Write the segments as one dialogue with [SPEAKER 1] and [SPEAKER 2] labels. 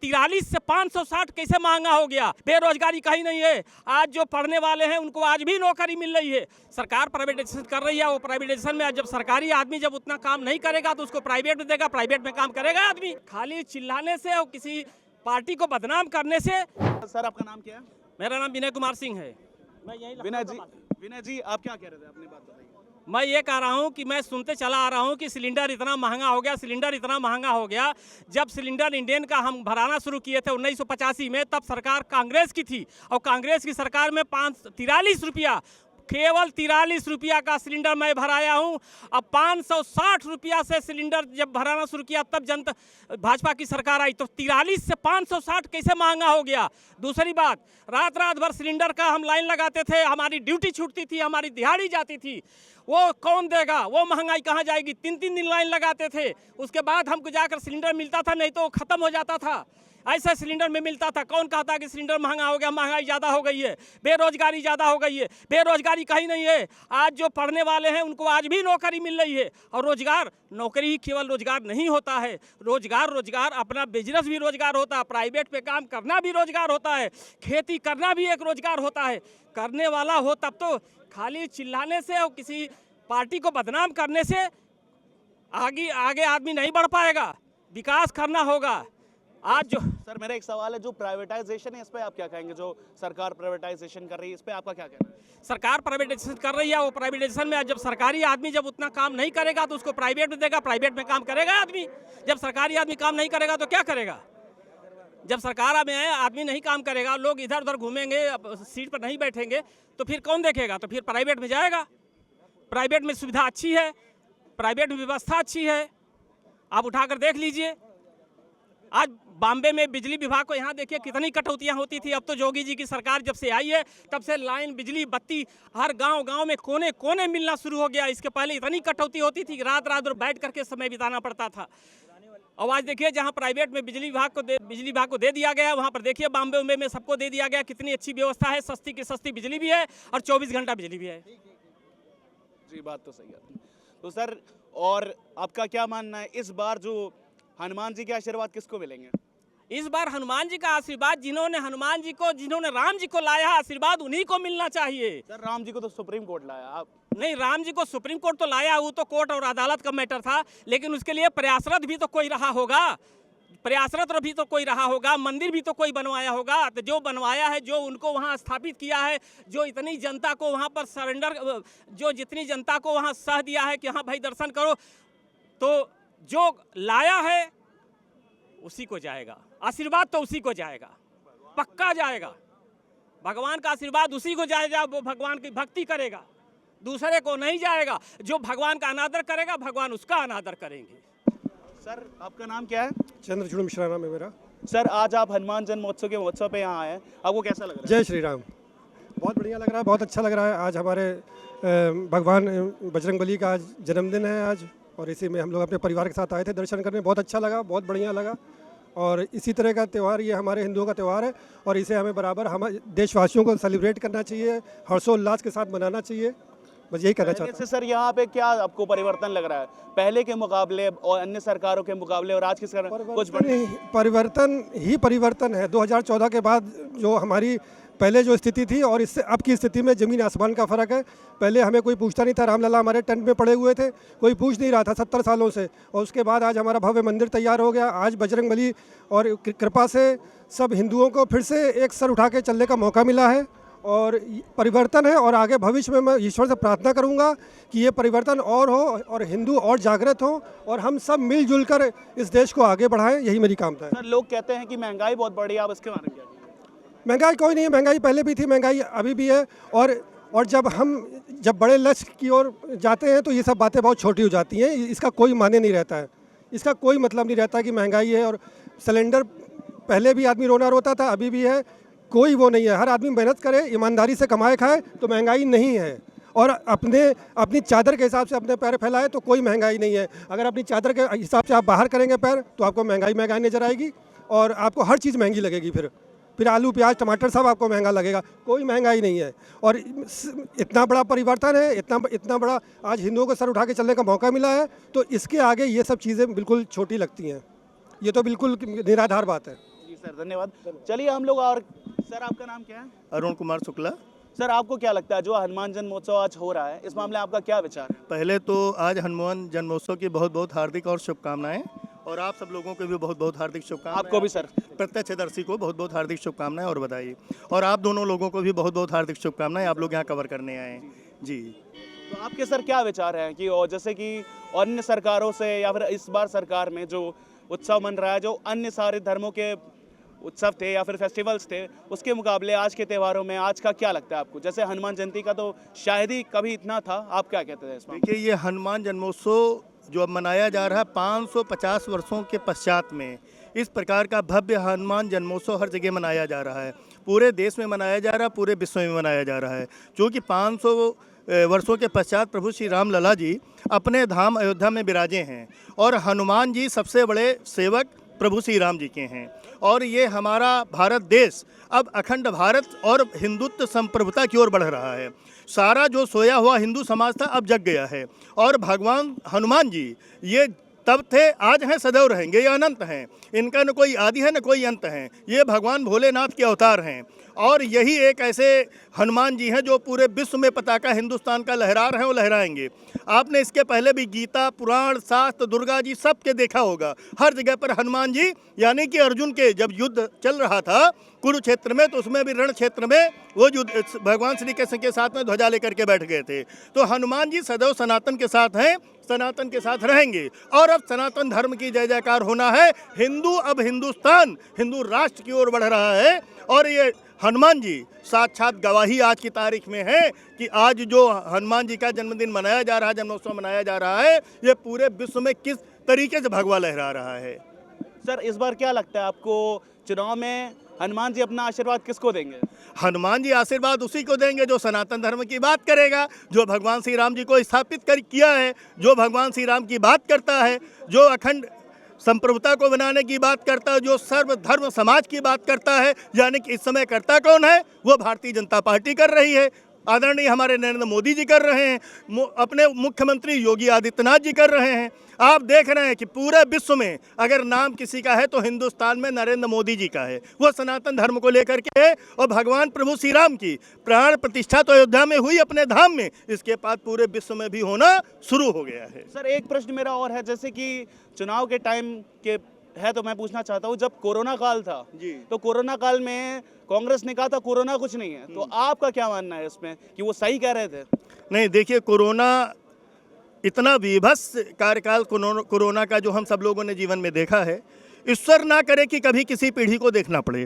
[SPEAKER 1] 43 से 560 कैसे महंगा हो गया। बेरोजगारी कहीं नहीं है। आज जो पढ़ने वाले हैं उनको आज भी नौकरी मिल रही है। सरकार प्राइवेटाइजेशन कर रही है। वो प्राइवेटाइजेशन में जब सरकारी आदमी जब उतना काम नहीं करेगा तो उसको प्राइवेट में देगा, प्राइवेट में काम करेगा आदमी। खाली चिल्लाने से और किसी पार्टी को बदनाम करने से।
[SPEAKER 2] सर आपका नाम क्या है?
[SPEAKER 1] मेरा नाम विनय कुमार सिंह है। मैं यही
[SPEAKER 2] विनय जी आप क्या कह रहे थे, अपनी बात बताइए।
[SPEAKER 1] मैं ये कह रहा हूँ कि मैं सुनते चला आ रहा हूँ कि सिलेंडर इतना महंगा हो गया, सिलेंडर इतना महंगा हो गया। जब सिलेंडर इंडियन का हम भराना शुरू किए थे 1985 में, तब सरकार कांग्रेस की थी और कांग्रेस की सरकार में 43 रुपया, केवल 43 रुपया का सिलेंडर मैं भराया हूँ। अब 560 रुपया से सिलेंडर जब भराना शुरू किया तब जनता भाजपा की सरकार आई, तो 43 से 560 कैसे महंगा हो गया। दूसरी बात, रात रात भर सिलेंडर का हम लाइन लगाते थे, हमारी ड्यूटी छूटती थी, हमारी दिहाड़ी जाती थी। वो कौन देगा? वो महंगाई कहाँ जाएगी? 3-3 दिन लाइन लगाते थे, उसके बाद हमको जाकर सिलेंडर मिलता था, नहीं तो वो ख़त्म हो जाता था। ऐसा सिलेंडर में मिलता था। कौन कहता कि सिलेंडर महंगा हो गया? महंगाई ज़्यादा हो गई है, बेरोजगारी ज़्यादा हो गई है। बेरोजगारी कहीं नहीं है। आज जो पढ़ने वाले हैं उनको आज भी नौकरी मिल रही है। और रोजगार, नौकरी ही केवल रोजगार नहीं होता है। रोजगार अपना बिजनेस भी रोजगार होता है, प्राइवेट पे काम करना भी रोजगार होता है, खेती करना भी एक रोजगार होता है। करने वाला हो तब तो। खाली चिल्लाने से और किसी पार्टी को बदनाम करने से आगे आदमी नहीं बढ़ पाएगा। विकास करना होगा। आज जो
[SPEAKER 2] सर मेरा एक सवाल है, जो प्राइवेटाइजेशन है इस पे आप क्या कहेंगे? जो सरकार प्राइवेटाइजेशन कर रही है इस पे आपका क्या कहना है?
[SPEAKER 1] सरकार प्राइवेटाइजेशन कर रही है। वो प्राइवेटाइजेशन में जब सरकारी आदमी जब उतना काम नहीं करेगा तो उसको प्राइवेट में देगा, प्राइवेट में काम करेगा आदमी। जब सरकारी आदमी काम नहीं करेगा तो क्या करेगा? जब सरकार में आदमी नहीं काम करेगा, लोग इधर उधर घूमेंगे, सीट पर नहीं बैठेंगे, तो फिर कौन देखेगा? तो फिर प्राइवेट में जाएगा। प्राइवेट में सुविधा अच्छी है, प्राइवेट में व्यवस्था अच्छी है। आप उठाकर देख लीजिए। आज बॉम्बे में बिजली विभाग को यहाँ देखिए कितनी कटौतियाँ होती थी। अब तो योगी जी की सरकार जब से आई है तब से लाइन, बिजली, बत्ती हर गांव में कोने कोने मिलना शुरू हो गया। इसके पहले इतनी कटौती होती थी, रात रात बैठ करके समय बिताना पड़ता था। और आज देखिए जहाँ प्राइवेट में बिजली विभाग को दे दिया गया, वहाँ पर देखिए बॉम्बे उम्बे में सबको दे दिया गया। कितनी अच्छी व्यवस्था है, सस्ती की सस्ती बिजली भी है और 24 घंटा बिजली भी है।
[SPEAKER 2] जी बात तो सही है। तो सर और आपका क्या मानना है, इस बार जो हनुमान जी के आशीर्वाद किसको मिलेंगे?
[SPEAKER 1] इस बार हनुमान जी का आशीर्वाद जिन्होंने राम जी को लाया, आशीर्वाद उन्हीं को मिलना चाहिए।
[SPEAKER 2] सर राम जी को तो सुप्रीम कोर्ट लाया, आप
[SPEAKER 1] नहीं, राम जी को सुप्रीम कोर्ट तो लाया, वो तो कोर्ट और अदालत का मैटर था, लेकिन उसके लिए प्रयासरत भी तो कोई रहा होगा। प्रयासरत भी तो कोई रहा होगा, मंदिर भी तो कोई बनवाया होगा। तो जो बनवाया है, जो उनको वहाँ स्थापित किया है, जो इतनी जनता को वहाँ पर जितनी जनता को वहाँ सह दिया है कि हाँ भाई दर्शन करो, तो जो लाया है उसी को जाएगा आशीर्वाद, तो उसी को जाएगा, पक्का जाएगा। भगवान का आशीर्वाद उसी को जाएगा, वो भगवान की भक्ति करेगा, दूसरे को नहीं जाएगा। जो भगवान का अनादर करेगा, भगवान उसका अनादर करेंगे।
[SPEAKER 2] सर आपका नाम क्या है?
[SPEAKER 3] चंद्रचूड़ मिश्रा नाम है मेरा।
[SPEAKER 2] सर आज आप हनुमान जन्म महोत्सव के महोत्सव पे यहाँ आए हैं, आपको कैसा लग रहा है?
[SPEAKER 3] जय श्री राम। बहुत बढ़िया लग रहा है, बहुत अच्छा लग रहा है। आज हमारे भगवान बजरंगबली का आज जन्मदिन है आज, और इसी में हम लोग अपने परिवार के साथ आए थे दर्शन करने। बहुत अच्छा लगा, बहुत बढ़िया लगा। और इसी तरह का त्यौहार ये हमारे हिंदुओं का त्यौहार है और इसे हमें बराबर हम देशवासियों को सेलिब्रेट करना चाहिए, हर्षोल्लास के साथ मनाना चाहिए। बस यही कहना चाहता हूँ।
[SPEAKER 2] सर यहाँ पे क्या आपको परिवर्तन लग रहा है पहले के मुकाबले और अन्य सरकारों के मुकाबले, और आज की सरकार कुछ
[SPEAKER 3] परिवर्तन है। 2014 के बाद जो हमारी पहले जो स्थिति थी और इससे अब की स्थिति में ज़मीन आसमान का फ़र्क है। पहले हमें कोई पूछता नहीं था, रामलला हमारे टेंट में पड़े हुए थे, कोई पूछ नहीं रहा था 70 सालों से। और उसके बाद आज हमारा भव्य मंदिर तैयार हो गया। आज बजरंगबली और कृपा से सब हिंदुओं को फिर से एक सर उठा के चलने का मौका मिला है और परिवर्तन है। और आगे भविष्य में मैं ईश्वर से प्रार्थना करूंगा कि ये परिवर्तन और हो और हिंदू और जागृत हो और हम सब मिलजुल कर इस देश को आगे बढ़ाएं, यही मेरी कामना है।
[SPEAKER 2] सर लोग कहते हैं कि महंगाई बहुत बढ़ी है, आप इसके बारे में क्या?
[SPEAKER 3] महंगाई कोई नहीं है, महंगाई पहले भी थी, महंगाई अभी भी है। और जब बड़े लक्ष्य की ओर जाते हैं तो ये सब बातें बहुत छोटी हो जाती हैं। इसका कोई मायने नहीं रहता है, इसका कोई मतलब नहीं रहता कि महंगाई है। और सिलेंडर पहले भी आदमी रोता था, अभी भी है, कोई वो नहीं है। हर आदमी मेहनत करे, ईमानदारी से कमाए खाए तो महंगाई नहीं है। और अपनी चादर के हिसाब से अपने पैर फैलाए तो कोई महंगाई नहीं है। अगर अपनी चादर के हिसाब से आप बाहर करेंगे पैर तो आपको महंगाई नज़र आएगी और आपको हर चीज़ महंगी लगेगी। फिर आलू, प्याज, टमाटर सब आपको महंगा लगेगा। कोई महंगाई नहीं है। और इतना बड़ा परिवर्तन है, इतना बड़ा आज हिंदुओं को सर उठा के चलने का मौका मिला है, तो इसके आगे ये सब चीज़ें बिल्कुल छोटी लगती हैं। ये तो बिल्कुल निराधार बात है।
[SPEAKER 2] धन्यवाद। चलिए हम लोग और सर आपका नाम क्या है?
[SPEAKER 4] अरुण कुमार शुक्ला।
[SPEAKER 2] सर आपको क्या लगता है जो हनुमान जन्मोत्सव आज हो रहा है, इस मामले में आपका क्या विचार है?
[SPEAKER 4] पहले तो आज हनुमान जन्मोत्सव की बहुत बहुत हार्दिक और शुभकामनाएं, और आप सब लोगों को भी बहुत बहुत हार्दिक शुभकामनाएं।
[SPEAKER 2] आपको भी सर।
[SPEAKER 4] प्रत्यक्षदर्शी को बहुत बहुत हार्दिक शुभकामनाएं और बधाई, और आप दोनों लोगों को भी बहुत बहुत हार्दिक शुभकामनाएं, आप लोग यहाँ कवर करने आए हैं जी।
[SPEAKER 2] तो आपके सर क्या विचार हैं कि और जैसे कि अन्य सरकारों से या फिर इस बार सरकार में जो उत्सव मन रहा है, जो अन्य सारे धर्मों के उत्सव थे या फिर फेस्टिवल्स थे, उसके मुकाबले आज के त्योहारों में आज का क्या लगता है आपको? जैसे हनुमान जयंती का तो शायद ही कभी इतना था, आप क्या कहते हैं इसमें?
[SPEAKER 4] देखिए, ये हनुमान जन्मोत्सव जो अब मनाया जा रहा है 550 वर्षों के पश्चात में, इस प्रकार का भव्य हनुमान जन्मोत्सव हर जगह मनाया जा रहा है, पूरे देश में मनाया जा रहा है, पूरे विश्व में मनाया जा रहा है। क्योंकि 500 वर्षों के पश्चात प्रभु श्री राम लला जी अपने धाम अयोध्या में विराजे हैं, और हनुमान जी सबसे बड़े सेवक प्रभु श्री राम जी के हैं। और ये हमारा भारत देश अब अखंड भारत और हिंदुत्व संप्रभुता की ओर बढ़ रहा है। सारा जो सोया हुआ हिंदू समाज था अब जग गया है, और भगवान हनुमान जी ये तब थे, आज हैं, सदैव रहेंगे, ये अनंत हैं, इनका न कोई आदि है न कोई अंत है, ये भगवान भोलेनाथ के अवतार हैं। और यही एक ऐसे हनुमान जी हैं जो पूरे विश्व में पताका हिंदुस्तान का लहरा रहे हैं और लहराएंगे। आपने इसके पहले भी गीता, पुराण, शास्त्र, दुर्गा जी सब के देखा होगा, हर जगह पर हनुमान जी, यानी कि अर्जुन के जब युद्ध चल रहा था कुरुक्षेत्र में, तो उसमें भी रण क्षेत्र में वो युद्ध भगवान श्री कृष्ण के साथ में ध्वजा लेकर के बैठ गए थे। तो हनुमान जी सदैव सनातन के साथ हैं, सनातन के साथ रहेंगे, और अब सनातन धर्म की जय जयकार होना है। हिंदू अब हिंदुस्तान, हिंदू राष्ट्र की ओर बढ़ रहा है, और ये हनुमान जी साक्षात गवाही आज की तारीख में है कि आज जो हनुमान जी का जन्मदिन मनाया जा रहा है, जन्मोत्सव मनाया जा रहा है, ये पूरे विश्व में किस तरीके से भगवा लहरा रहा है।
[SPEAKER 2] सर इस बार क्या लगता है आपको, चुनाव में हनुमान जी अपना आशीर्वाद किसको देंगे?
[SPEAKER 4] हनुमान जी आशीर्वाद उसी को देंगे जो सनातन धर्म की बात करेगा, जो भगवान श्री राम जी को स्थापित किया है, जो भगवान श्री राम की बात करता है, जो अखंड संप्रभुता को बनाने की बात करता है, जो सर्वधर्म समाज की बात करता है। यानी कि इस समय करता कौन है? वो भारतीय जनता पार्टी कर रही है, आदरणीय हमारे नरेंद्र मोदी जी कर रहे हैं, अपने मुख्यमंत्री योगी आदित्यनाथ जी कर रहे हैं। आप देख रहे हैं कि पूरे विश्व में अगर नाम किसी का है तो हिंदुस्तान में नरेंद्र मोदी जी का है। वो सनातन धर्म को लेकर के है, और भगवान प्रभु श्री राम की प्राण प्रतिष्ठा तो अयोध्या में हुई अपने धाम में, इसके बाद पूरे विश्व में भी होना शुरू हो गया है।
[SPEAKER 2] सर एक प्रश्न मेरा और है, जैसे कि चुनाव के टाइम के है तो मैं पूछना चाहता हूँ, जब कोरोना काल था जी, तो कोरोना काल में कांग्रेस ने कहा था कोरोना कुछ नहीं है, तो आपका क्या मानना है इसमें कि वो सही कह रहे थे?
[SPEAKER 4] नहीं, देखिए, कोरोना इतना विभत्स कार्यकाल कोरोना का जो हम सब लोगों ने जीवन में देखा है, ईश्वर ना करे कि कभी किसी पीढ़ी को देखना पड़े।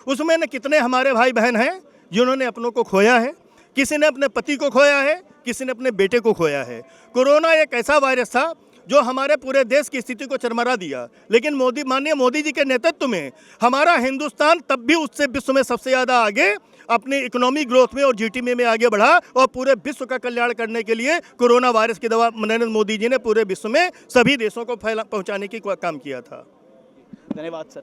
[SPEAKER 4] उसमें न कितने हमारे भाई बहन हैं जिन्होंने अपनों को खोया है, किसी ने अपने पति को खोया है, किसी ने अपने बेटे को खोया है। कोरोना एक ऐसा वायरस था जो हमारे पूरे देश की स्थिति को चरमरा दिया, लेकिन माननीय मोदी जी के नेतृत्व में हमारा हिंदुस्तान तब भी उससे विश्व में सबसे ज़्यादा आगे अपनी इकोनॉमिक ग्रोथ में और जीडीपी में आगे बढ़ा, और पूरे विश्व का कल्याण करने के लिए कोरोना वायरस की दवा नरेंद्र मोदी जी ने पूरे विश्व में सभी देशों को पहुंचाने की काम किया था।
[SPEAKER 2] धन्यवाद सर।